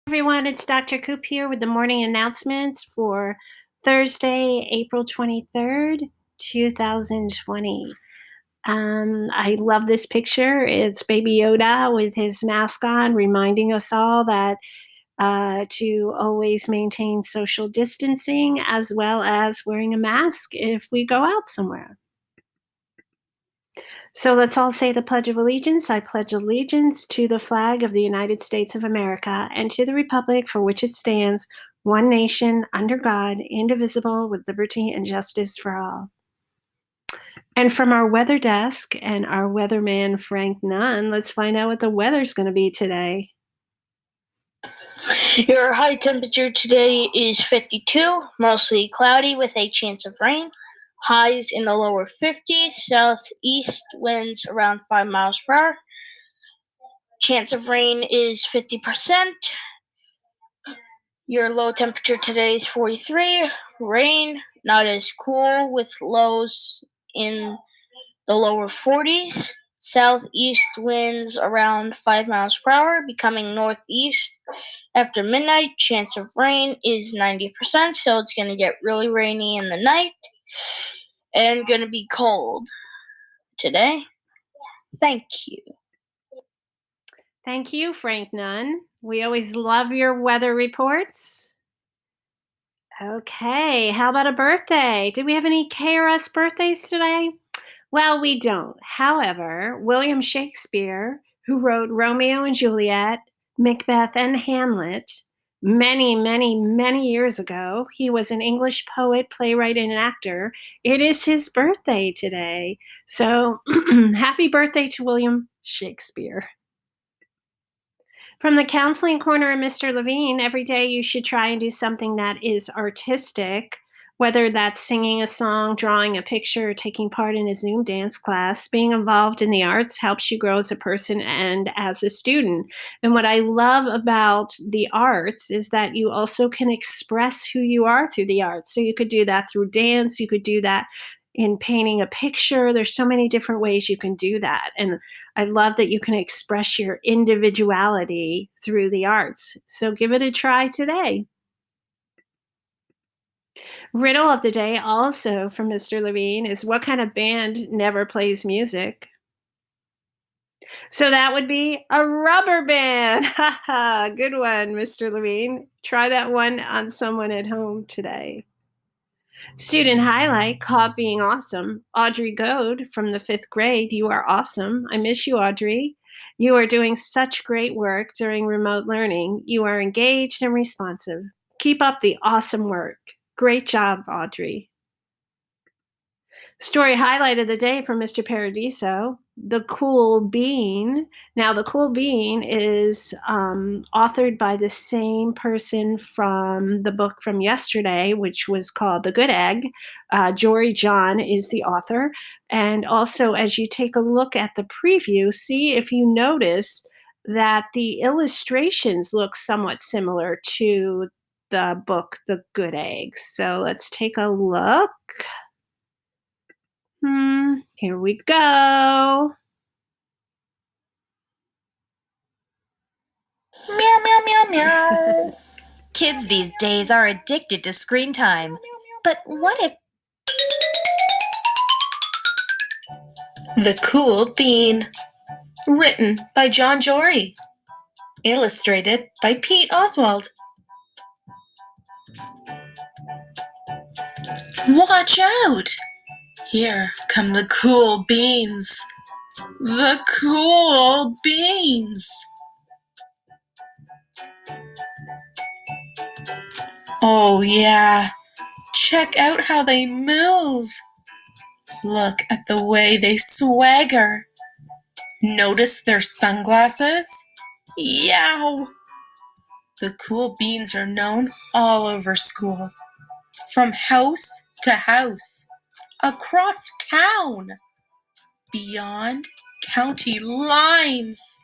Everyone, it's Dr. Coop here with the morning announcements for Thursday, April 23rd, 2020. I love this picture. It's Baby Yoda with his mask on, reminding us all that to always maintain social distancing as well as wearing a mask if we go out somewhere. So let's all say the Pledge of Allegiance. I pledge allegiance to the flag of the United States of America and to the republic for which it stands, one nation, under God, indivisible, with liberty and justice for all. And from our weather desk and our weatherman, Frank Nunn, let's find out what the weather's going to be today. Your high temperature today is 52, mostly cloudy with a chance of rain. Highs in the lower 50s, southeast winds around 5 miles per hour. Chance of rain is 50%. Your low temperature today is 43. Rain, not as cool, with lows in the lower 40s. Southeast winds around 5 miles per hour, becoming northeast after midnight. Chance of rain is 90%, so it's going to get really rainy in the night and going to be cold today. Thank you. Thank you, Frank Nunn. We always love your weather reports. Okay, how about a birthday? Do we have any KRS birthdays today? Well, we don't. However, William Shakespeare, who wrote Romeo and Juliet, Macbeth, and Hamlet many years ago, he was an English poet, playwright, and actor. It is his birthday today. So happy birthday to William Shakespeare. From the Counseling Corner of Mr. Levine, every day you should try and do something that is artistic, whether that's singing a song, drawing a picture, or taking part in a Zoom dance class. Being involved in the arts helps you grow as a person and as a student. And what I love about the arts is that you also can express who you are through the arts. So you could do that through dance, you could do that in painting a picture. There's so many different ways you can do that. And I love that you can express your individuality through the arts. So give it a try today. Riddle of the day, also from Mr. Levine, is what kind of band never plays music? So that would be a rubber band. Haha, good one, Mr. Levine. Try that one on someone at home today. Student highlight, caught being awesome. Audrey Goad from the 5th grade. You are awesome. I miss you, Audrey. You are doing such great work during remote learning. You are engaged and responsive. Keep up the awesome work. Great job, Audrey. Story highlight of the day from Mr. Paradiso, The Cool Bean. Now, The Cool Bean is authored by the same person from the book from yesterday, which was called The Good Egg. Jory John is the author. And also, as you take a look at the preview, see if you notice that the illustrations look somewhat similar to the book, The Good Egg. So let's take a look. Here we go. Meow, meow, meow, meow. Kids these days are addicted to screen time. But what if... The Cool Bean. Written by John Jory. Illustrated by Pete Oswald. Watch out! Here come the cool beans. The cool beans. Oh yeah, check out how they move. Look at the way they swagger. Notice their sunglasses? Yow! The cool beans are known all over school, from house to house, across town, beyond county lines.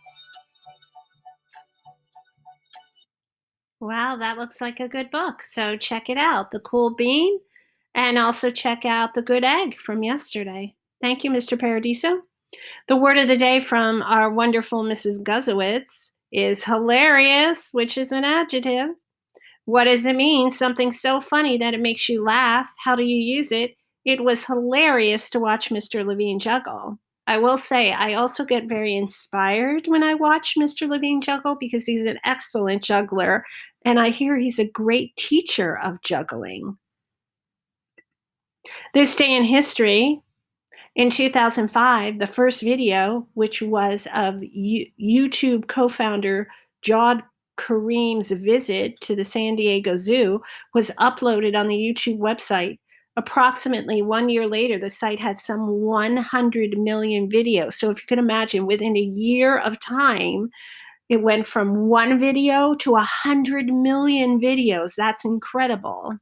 Wow, that looks like a good book. So check it out, The Cool Bean, and also check out The Good Egg from yesterday. Thank you, Mr. Paradiso. The word of the day from our wonderful Mrs. Guzowitz, is hilarious, which is an adjective. What does it mean? Something so funny that it makes you laugh. How do you use it? It was hilarious to watch Mr. Levine juggle. I will say, I also get very inspired when I watch Mr. Levine juggle because he's an excellent juggler, and I hear he's a great teacher of juggling. This day in history, in 2005, the first video, which was of YouTube co-founder Jawed Karim's visit to the San Diego Zoo, was uploaded on the YouTube website. Approximately 1 year later, the site had some 100 million videos. So if you can imagine, within a year of time, it went from one video to 100 million videos. That's incredible.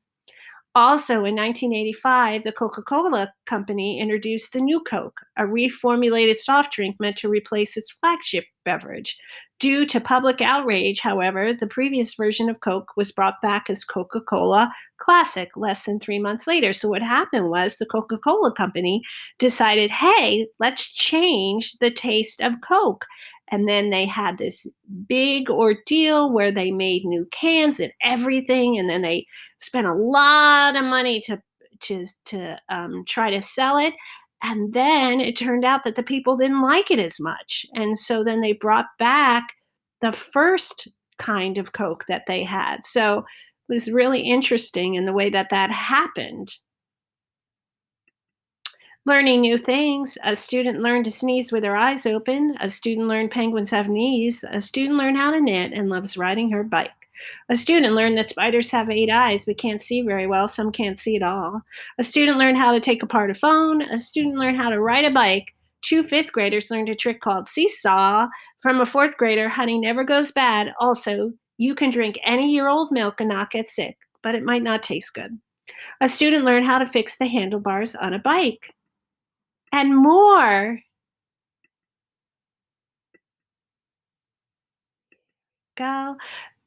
Also, in 1985, the Coca-Cola Company introduced the New Coke, a reformulated soft drink meant to replace its flagship beverage. Due to public outrage, however, the previous version of Coke was brought back as Coca-Cola Classic less than 3 months later. So what happened was the Coca-Cola Company decided, hey, let's change the taste of Coke. And then they had this big ordeal where they made new cans and everything, and then they spent a lot of money to try to sell it. And then it turned out that the people didn't like it as much. And so then they brought back the first kind of Coke that they had. So it was really interesting in the way that that happened. Learning new things. A student learned to sneeze with her eyes open. A student learned penguins have knees. A student learned how to knit and loves riding her bike. A student learned that spiders have 8 eyes but can't see very well. Some can't see at all. A student learned how to take apart a phone. A student learned how to ride a bike. 2 fifth graders learned a trick called seesaw. From a 4th grader, honey never goes bad. Also, you can drink any year-old milk and not get sick, but it might not taste good. A student learned how to fix the handlebars on a bike. And more. Go.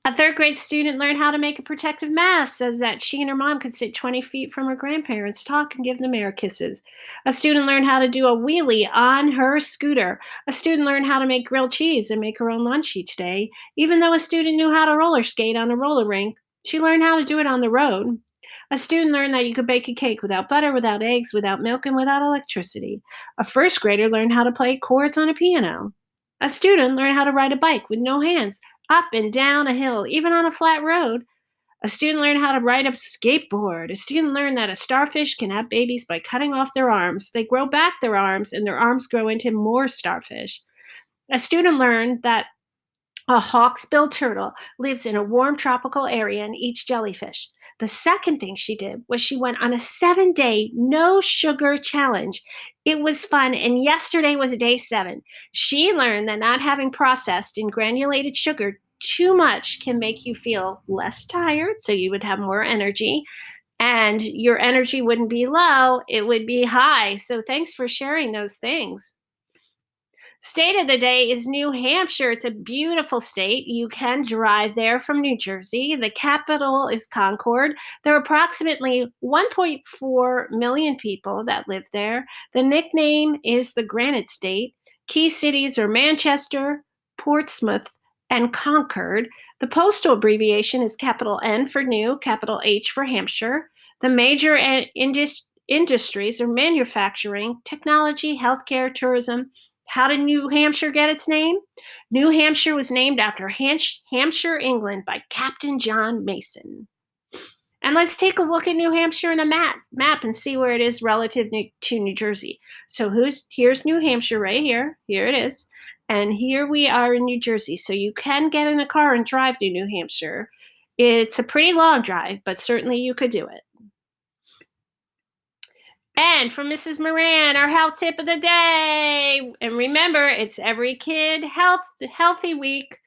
A 3rd grade student learned how to make a protective mask so that she and her mom could sit 20 feet from her grandparents, talk, and give them air kisses. A student learned how to do a wheelie on her scooter. A student learned how to make grilled cheese and make her own lunch each day. Even though a student knew how to roller skate on a roller rink, she learned how to do it on the road. A student learned that you could bake a cake without butter, without eggs, without milk, and without electricity. A 1st grader learned how to play chords on a piano. A student learned how to ride a bike with no hands, up and down a hill, even on a flat road. A student learned how to ride a skateboard. A student learned that a starfish can have babies by cutting off their arms. They grow back their arms, and their arms grow into more starfish. A student learned that a hawksbill turtle lives in a warm tropical area and eats jellyfish. The second thing she did was she went on a 7-day no sugar challenge. It was fun, and yesterday was day 7. She learned that not having processed and granulated sugar too much can make you feel less tired, so you would have more energy, and your energy wouldn't be low, it would be high. So thanks for sharing those things. State of the day is New Hampshire. It's a beautiful state. You can drive there from New Jersey. The capital is Concord. There are approximately 1.4 million people that live there. The nickname is the Granite State. Key cities are Manchester, Portsmouth, and Concord. The postal abbreviation is capital N for New, capital H for Hampshire. The major industries are manufacturing, technology, healthcare, tourism. How did New Hampshire get its name? New Hampshire was named after Hampshire, England by Captain John Mason. And let's take a look at New Hampshire in a map and see where it is relative to New Jersey. So here's New Hampshire right here. Here it is. And here we are in New Jersey. So you can get in a car and drive to New Hampshire. It's a pretty long drive, but certainly you could do it. And from Mrs. Moran, our health tip of the day. And remember, it's Every Kid Healthy Week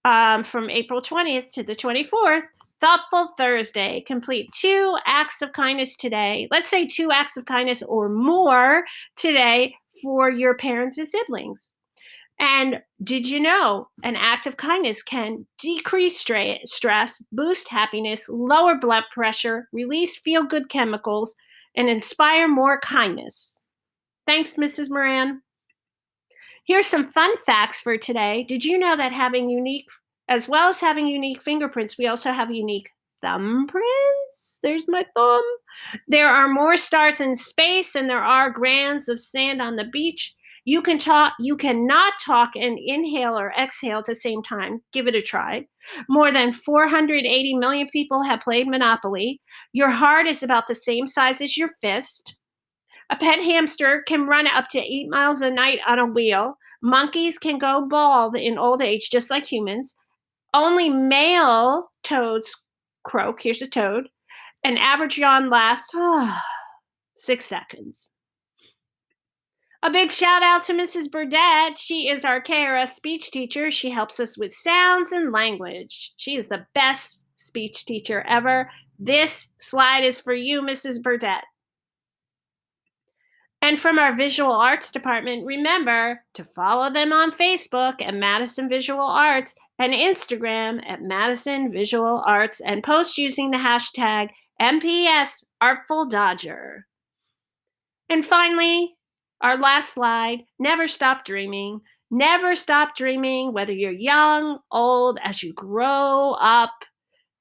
from April 20th to the 24th. Thoughtful Thursday. Complete 2 acts of kindness today. Let's say 2 acts of kindness or more today for your parents and siblings. And did you know an act of kindness can decrease stress, boost happiness, lower blood pressure, release feel-good chemicals, and inspire more kindness? Thanks, Mrs. Moran. Here's some fun facts for today. Did you know that as well as having unique fingerprints, we also have unique thumbprints? There's my thumb. There are more stars in space than there are grains of sand on the beach. You cannot talk and inhale or exhale at the same time. Give it a try. More than 480 million people have played Monopoly. Your heart is about the same size as your fist. A pet hamster can run up to 8 miles a night on a wheel. Monkeys can go bald in old age, just like humans. Only male toads croak. Here's a toad. An average yawn lasts 6 seconds. A big shout out to Mrs. Burdett. She is our KRS speech teacher. She helps us with sounds and language. She is the best speech teacher ever. This slide is for you, Mrs. Burdett. And from our visual arts department, remember to follow them on Facebook at Madison Visual Arts and Instagram at Madison Visual Arts and post using the hashtag MPS Artful Dodger. And finally, our last slide, never stop dreaming. Never stop dreaming, whether you're young, old, as you grow up,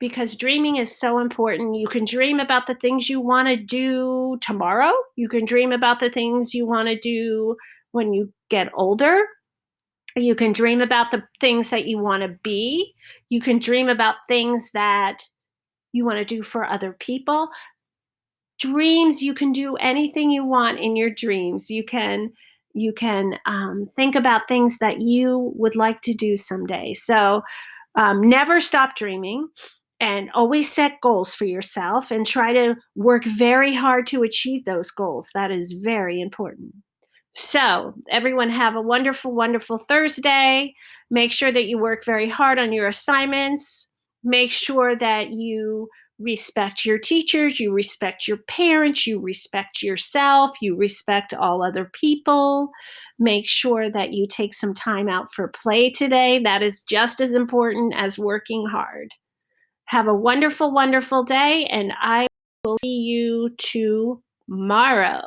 because dreaming is so important. You can dream about the things you want to do tomorrow. You can dream about the things you want to do when you get older. You can dream about the things that you want to be. You can dream about things that you want to do for other people. Dreams, you can do anything you want in your dreams. You can think about things that you would like to do someday. So never stop dreaming. And always set goals for yourself and try to work very hard to achieve those goals. That is very important. So, everyone have a wonderful, wonderful Thursday. Make sure that you work very hard on your assignments. Make sure that you respect your teachers, you respect your parents, you respect yourself, you respect all other people. Make sure that you take some time out for play today. That is just as important as working hard. Have a wonderful, wonderful day, and I will see you tomorrow.